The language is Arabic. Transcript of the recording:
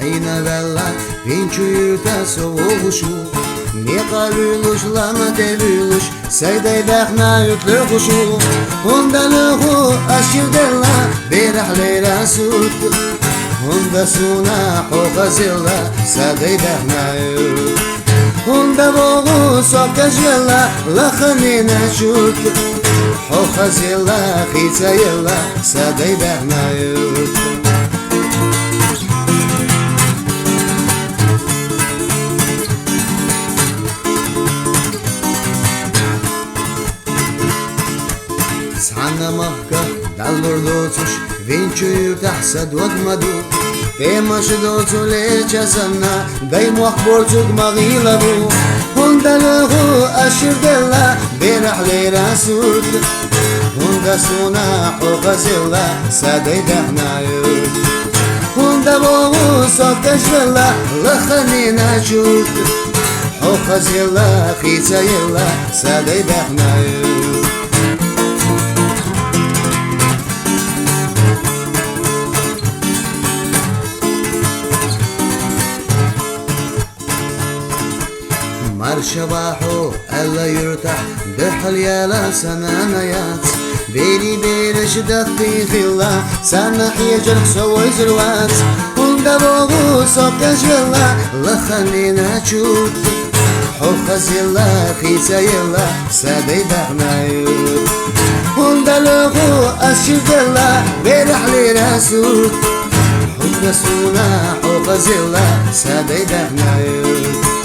حين بلا بينشو تسوغشو نقابلوش لما تبلوش سيدي داخنا يطلقشو وندلقو أشير دلا برحلة رسول وندسونا حوق زلا سيدي داخنا وندبوغو سوكش يلا لخنينا شوت حوق زلا خيتا يلا سيدي داخنا سعنا مهكا دالور دوتش فينچو تحسد وقمدو تيمش دوتو ليچا سنا دايم وخبورتو مغيلبو هندلغو أشير دلا برحلة رسول هندسونا حوق زلا سادي دهنايو هندبوغو سوكش دلا لخنينا شوت حوق زلا خيتا يلا سادي دهنايو شباحو ألا يرتاح دحل يالا سنانيات بيني بينش دقي في الله سنح يجرك سوي زروات وندبوغو سوكش يلا لخلينا تشوت حوق زيلا خيسا يلا سادي دغنايو وندلغو أشير دلا برحلي رسول حوق سونا حوق زيلا سادي دغنايو